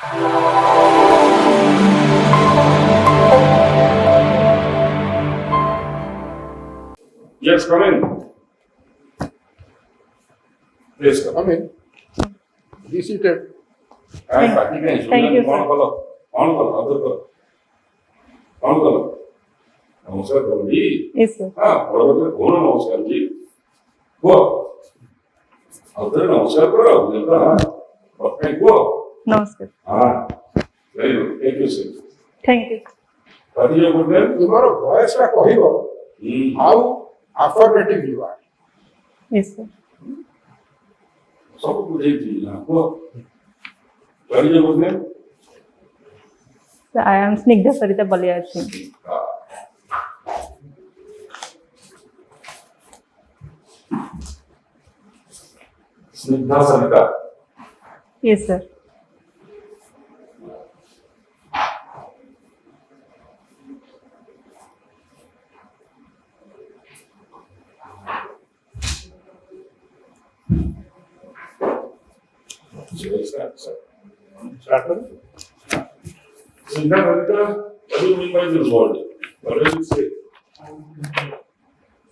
Yes, come in. Please come. Come in. Be seated. Thank you, sir. कौन करो? Other करो. कौन करो? नमस्कार करो जी. Yes, sir. हाँ, बड़ा बड़ा कौन नमस्कार जी? वो. अदर नमस्कार करो. देखो हाँ. पक्का ही वो. Namaskar. हाँ. Very good. Thank you, sir. Thank you. What is your good name? तुम्हारा voice का कहिबो how affirmative you are. Yes, sir. सब कुछ एक चीज है. वो. What is your good name? So I am Snigdha Sarita Baliyar Singh. Snigdha Sarita. Yes, sir. Start करें. स्निग्धा सरिता. What do you mean by this word? What does it say?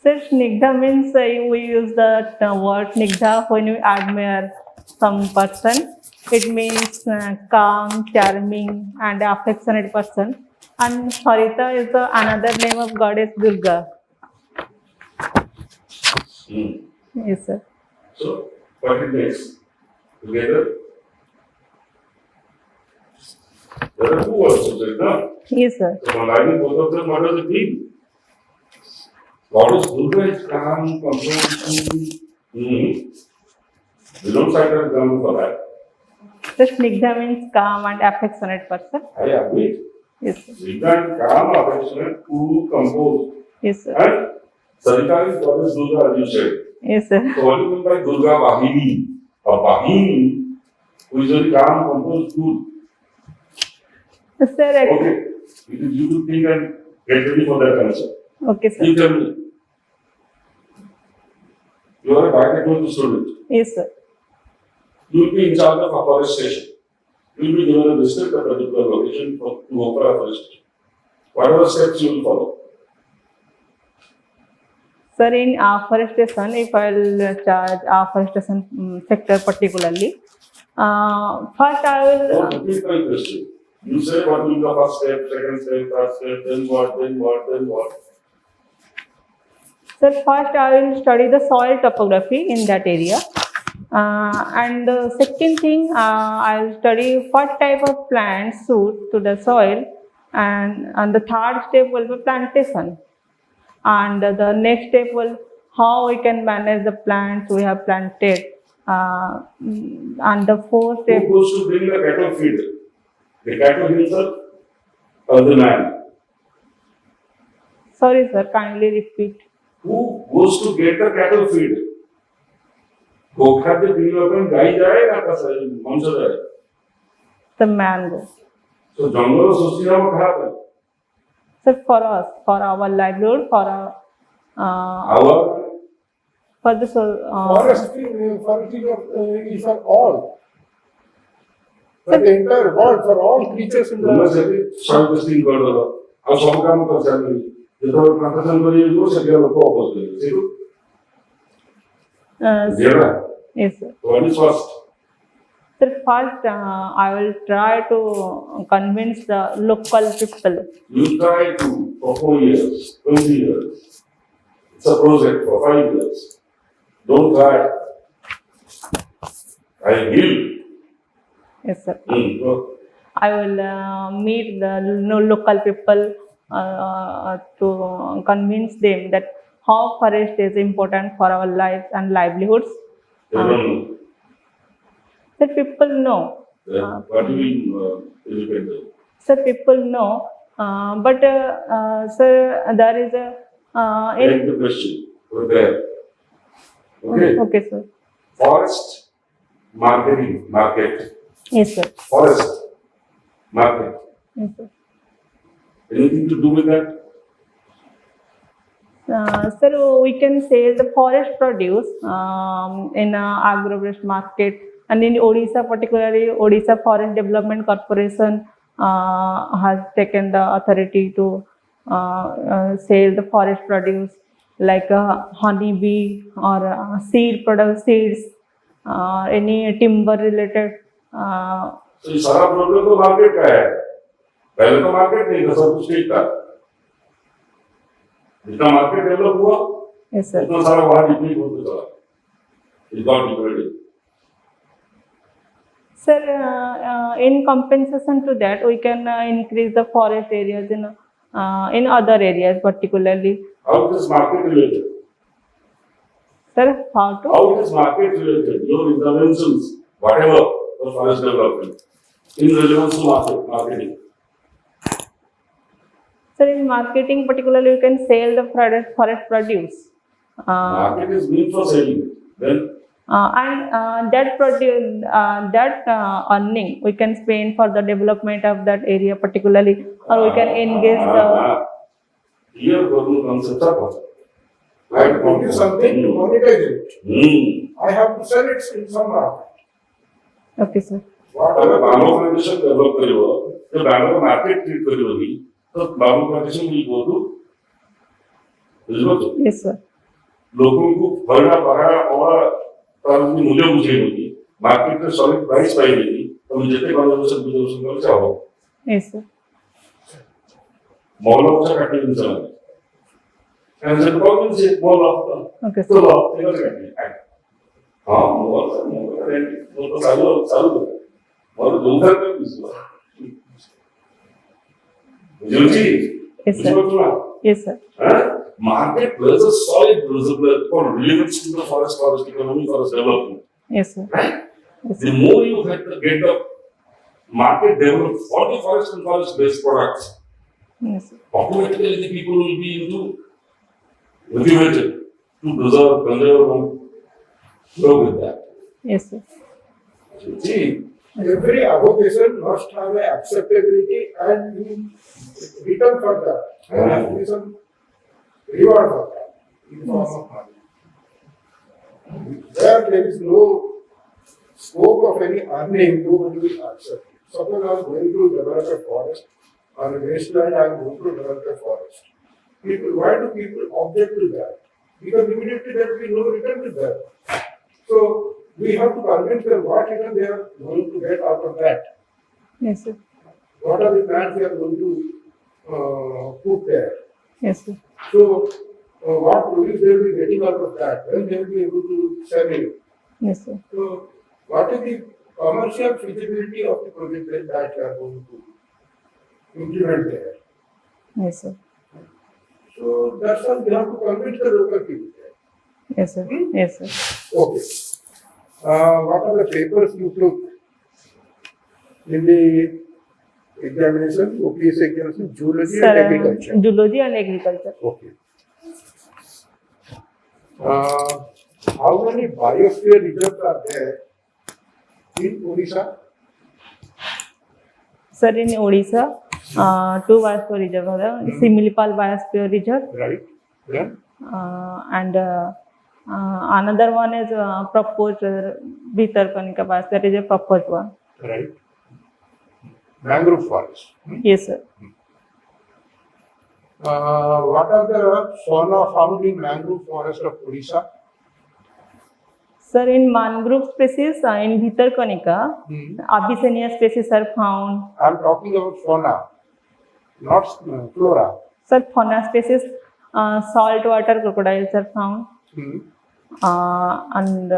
Sir, Snigdha means we use the word Snigdha when we admire some person. It means calm, charming, and affectionate person. And Sarita is another name of goddess Durga. Yes, sir. So, what it means? Together? There are two words, Sarita. Yes, sir. So, combining both of them, what does it mean? Goddess Durga is calm, composed. We don't cite an example for that. So Snigdha means calm and affectionate person. I agree. Yes, sir. Snigdha is calm, affectionate, cool, composed. Yes, sir. And Sarita is Goddess Durga, as you said. Yes, sir. So, what do you mean by Durga Bahini? A Bahini who is very calm, composed, cool. Sir, Okay. It is you to think and get ready for that answer. okay, sir. You tell me. You are a biotechnology student. Yes, sir. You will be in charge of afforestation. You will be given a district, a particular location to go for afforestation. What are the steps you will follow? Sir, in afforestation, if I will charge afforestation sector particularly, first I will. Don't repeat my question. You say what will be the first step, second step, third step, then what, then what, then what. Sir, first I will study the soil topography in that area. And the second thing, I will study what type of plants suit to the soil. And the third step will be plantation. And the next step will how we can manage the plants we have planted. And the fourth step. Who goes to bring the cattle feed? The cattle himself or the man? Sorry, sir, kindly repeat. Who goes to get the cattle feed? गोखाद्य पीने गाय जाएगा कौन सा जाए? The mango. So जंगल सोचती है वो खराब है. Sir, for us, for our livelihood, for our, Our for the Forestry is for all. For the entire world, for all creatures in तुम्हें the से सब testing कर दो. अब सब काम कर सकते हैं. ये तो plantation करिए जो सभी लोग को ऑपोज करेंगे. ठीक है? जेरा. yes, sir. What is first? Sir, first I will try to convince the local people. You try to for 4 years, 20 years. It's a project for 5 years. Don't try. I will. Yes, sir. Go. I will meet the local people to convince them that how forest is important for our lives and livelihoods. They don't know. Sir, people know. Then what do you mean independent? Sir, people know. But sir, there is a Take the question. Prepare. Okay. okay, sir. Forest market. Yes, sir. Forest market. Yes, sir. Anything to do with that? Sir, we can sell the forest produce in a agro-based market And in Odisha, particularly Odisha Forest Development Corporation has taken the authority to sell the forest produce like honey bee or seed product seeds, any timber related. तो ये सारा problem तो market का है। पहले तो market नहीं था, सब कुछ ठीक था। जितना मार्केट डेवलप हुआ Yes, sir. उतना सारा वहां डिप्लीट होता चला। It got depleted. Sir, in compensation to that, we can increase the forest areas in other areas, particularly. How it is market related? Sir, how to? How it is market related? Your interventions, whatever for forest development, in relevance to marketing. Sir, in marketing, particularly, you can sell the forest produce. Market is meant for selling. Then And that produce, that earning we can spend for the development of that area particularly, or we can engage the. Here, the concepts are possible. I produce something to monetize it. Hmm. I have to sell it in some market. Okay, sir. अगर bamboo plantation develop करियो, तो bamboo market treat करियो भी, तो bamboo plantation भी बोलूं, बुझलो? Yes, sir. लोगों को फलना पड़ा और प्रारंभिक मूल्य मुझे होगी, मार्केट में सॉलिड प्राइस पाएगी, तो मुझे जितने बांबू प्लांटेशन भी दोस्तों को चाहो, Yes, sir. मॉल ऑफ का कटिंग चला, and the problem is mall of Okay, तो sir. लॉ इधर कटिंग, हाँ मॉल तो चालू और दूसरा तो दूसरा, जी Yes, sir. Yes, sir. Market plays a solid reservoir for relevance to the forest economy, forest development. Yes, sir. Right? Yes, The sir. more you get the market developed for the forest and forest-based products, Yes, sir. automatically the people will be motivated to preserve, conserve, and grow with that. Yes, sir. See, Every avocation must have a acceptability and in return for that. There has to be some reward for that in form of money. There is no scope of any earning, nobody will accept it. Suppose I am going to develop a forest or a wasteland, I am going to develop a forest. Why do people object to that? Because immediately there will be no return to that. So we have to convince them what return they are going to get out of that. Yes, sir. What are the plans they are going to put there. Yes, sir. So what produce they will be getting out of that, when they will be able to sell it. Yes, sir. So what is the commercial feasibility of the project that you are going to implement there? Yes, sir. So that's all we have to convince the local people there. Yes, sir. Yes, sir. Okay. What are the papers you took in the examination, OPS examination, zoology and agriculture? Zoology and agriculture. Okay. How many biosphere reserves are there in Odisha? Sir, in Odisha, two biosphere reserve are there. Similipal Biosphere Reserve, Right. Then and another one is proposed Bhitarkanika Biosphere. That is a proposed one. right. Mangrove forest. Yes, sir. What are the fauna found in mangrove forest of Odisha? Sir, in mangrove species, in Bhitarkanika, Abyssinia species are found. I'm talking about fauna, not flora. Sir, fauna species, saltwater crocodiles are found. And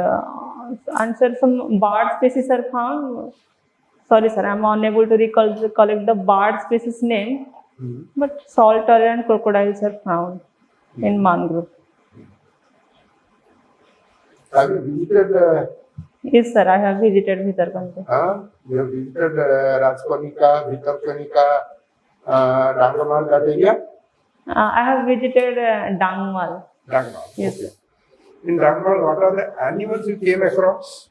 sir, some bird species are found. Sorry, sir, I'm unable to recollect the bird species name, but salt tolerant crocodiles are found in mangrove. Have you visited? Yes, sir, I have visited Bhitarkanika. You have visited Rajkanika, Bhitarkanika, Dangamal, that area? I have visited Dangmal. Dangamal. Yes. Okay. In Dangamal, what are the animals you came across?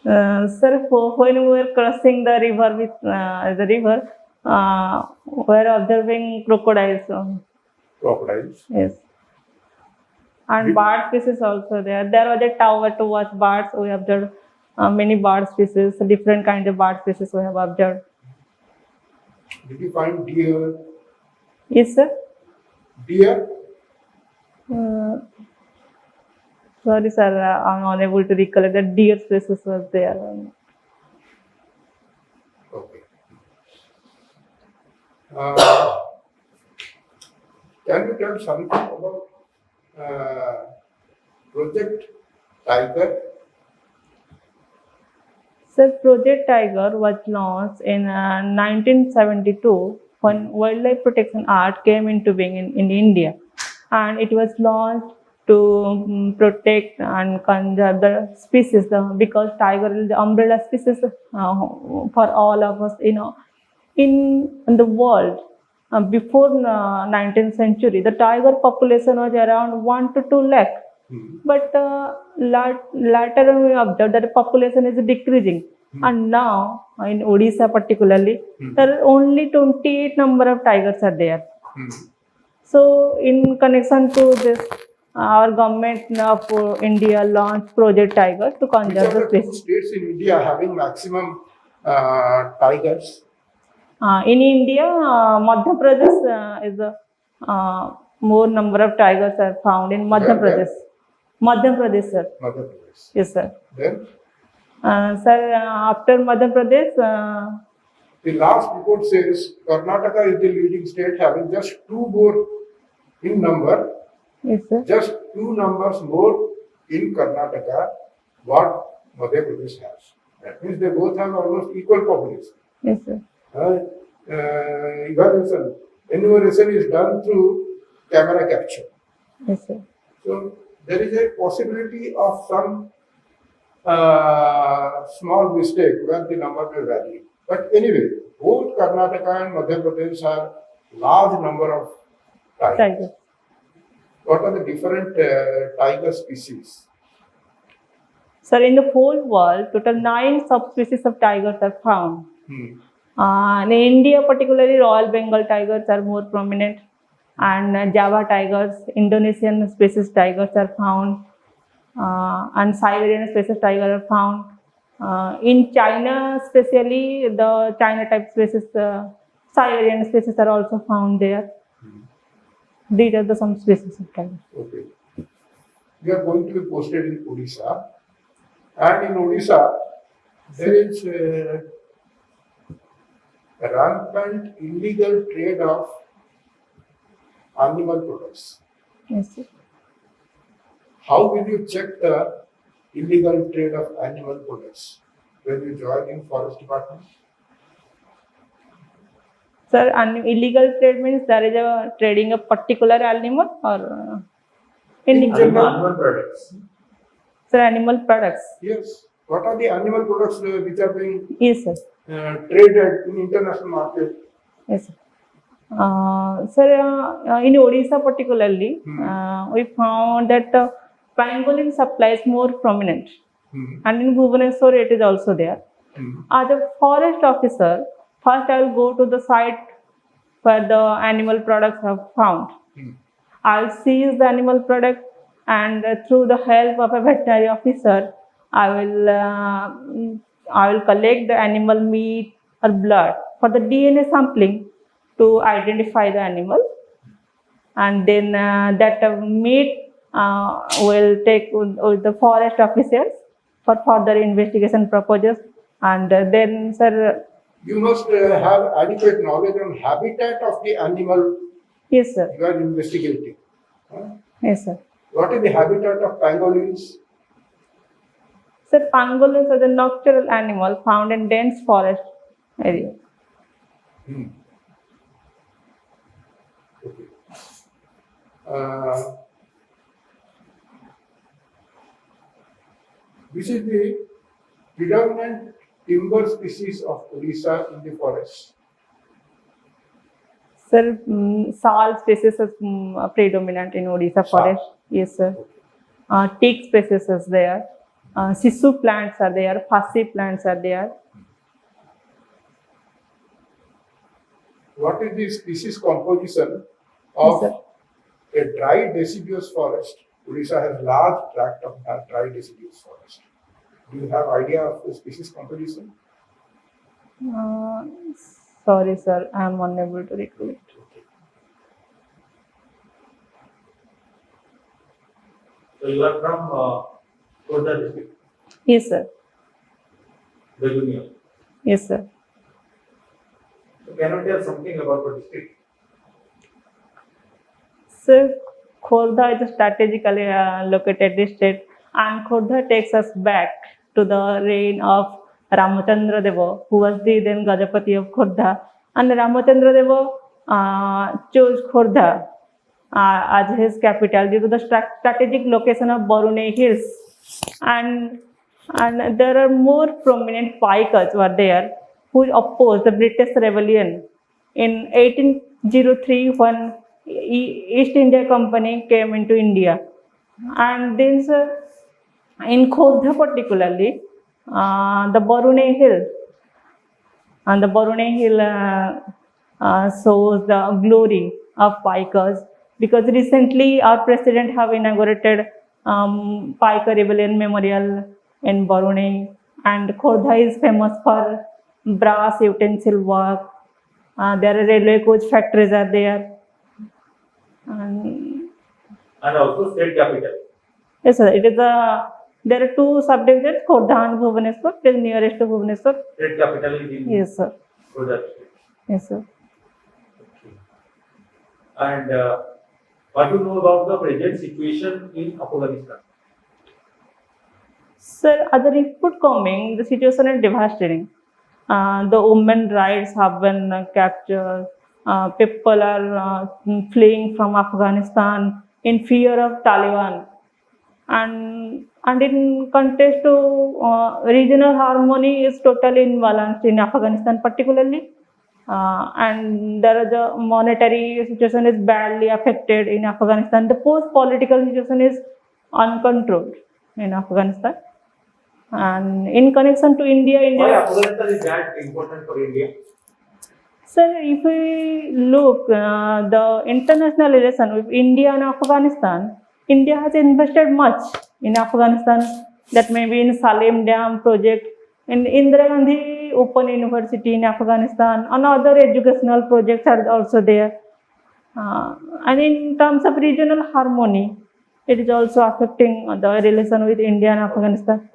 Sir, when we were crossing the river we were observing crocodiles. Crocodiles. Yes. And bird species also there. There was a tower to watch birds. We observed many bird species, different kind of bird species we have observed. Did you find deer? Yes, sir. Deer? Uh, Sorry, sir, I'm unable to recollect that deer species was there. Okay. Uh, can you tell something about Project Tiger? Sir, Project Tiger was launched in 1972 when Wildlife Protection Act came into being in India, and it was launched to protect and conserve the species because tiger is the umbrella species for all of us. In the world before 19th century, the tiger population was around 1 to 2 lakh. But later on we observed that the population is decreasing. And now in Odisha particularly, there are only 28 number of tigers are there. So in connection to this, our government of India launched Project Tiger to Which conserve are the the two species. states in India having maximum tigers? In India, Madhya Pradesh is the more number of tigers are found in Madhya Where? Pradesh. Madhya Pradesh, sir. Madhya Pradesh. Yes, sir. Then Sir, after Madhya Pradesh, the last report says Karnataka is the leading state having just two more in number, yes, sir. just two numbers more in Karnataka what Madhya Pradesh has. That means they both have almost equal population. Yes, sir. Enumeration is done through camera capture. Yes, sir. So there is a possibility of some small mistake where the number may vary. But anyway, both Karnataka and Madhya Pradesh have large number of tigers. Tiger. What are the different tiger species? Sir, in the whole world, total 9 subspecies of tigers are found. In India, particularly Royal Bengal tigers are more prominent, and Java tigers, Indonesian species tigers are found, and Siberian species tiger are found. In China, especially the China type species, Siberian species are also found there. These are the some species of tigers. Okay. We are going to be posted in Odisha. And in Odisha, there is a rampant illegal trade of animal products. Yes, sir. How will you check the illegal trade of animal products when you join in forest department? Sir, illegal trade means there is a trading of particular animal or In general, Animal products. sir, animal products. yes. What are the animal products which are being Yes, sir. traded in international market? Yes, sir. Sir, in Odisha particularly, we found that pangolin supply is more prominent, and in Bhubaneswar it is also there. As a forest officer, first I will go to the site where the animal products are found. I'll seize the animal product, and through the help of a veterinary officer, I will collect the animal meat or blood for the DNA sampling to identify the animal, and then that meat will take with the forest officers for further investigation purposes, and then, sir. You must have adequate knowledge on habitat of the animal Yes, sir. you are investigating. Huh? Yes, sir. What is the habitat of pangolins? Sir, pangolins are the nocturnal animal found in dense forest area. Okay. Which is the predominant timber species of Odisha in the forest? Sir, sal species is predominant in Odisha Sal. forest. Yes, sir. Teak species is there. Sisu plants are there. Phasi plants are there. What is the species composition Yes, of sir. a dry deciduous forest? Odisha has large tract of dry deciduous forest. Do you have idea of the species composition? Uh, Sorry, sir, I am unable to recollect. So you are from Khordha district, Yes, sir. Begunia. Yes, sir. So can you tell something about the district? Sir, Khordha is a strategically located district, and Khordha takes us back to the reign of Ramachandra Deva, who was the then Gajapati of Khordha. And Ramachandra Deva chose Khordha as his capital due to the strategic location of Barunei Hills. And, and there are more prominent Paikas were there who opposed the British rebellion in 1803 when East India Company came into India. And then sir, in Khordha particularly, the Barunei Hill and the Barunei Hill shows the glory of Paikas because recently our president have inaugurated Paika Rebellion Memorial in Barunei, and Khordha is famous for brass utensil work. There are railway coach factories are there. And And also state capital. yes, sir, it is a. There are two subdivisions, Khordha and Bhubaneswar. It is nearest to Bhubaneswar. State capital is in Yes, sir. Khordha district. Yes, sir. Okay. And what do you know about the present situation in Afghanistan? Sir, as the report coming, the situation is devastating. The women rights have been captured. People are fleeing from Afghanistan in fear of Taliban. And in contrast to regional harmony is totally imbalanced in Afghanistan particularly. And there is a monetary situation is badly affected in Afghanistan. The post-political situation is uncontrolled in Afghanistan. And in connection to India, Why Afghanistan is that important for India? sir, if we look the international relation with India and Afghanistan, India has invested much in Afghanistan. That may be in Salem Dam project, in Indira Gandhi Open University in Afghanistan, and other educational projects are also there. And in terms of regional harmony, it is also affecting the relation with India and Afghanistan.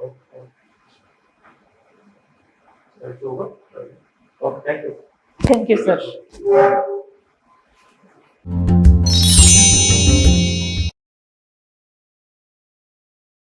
It's over. Okay, thank you. Thank you, sir.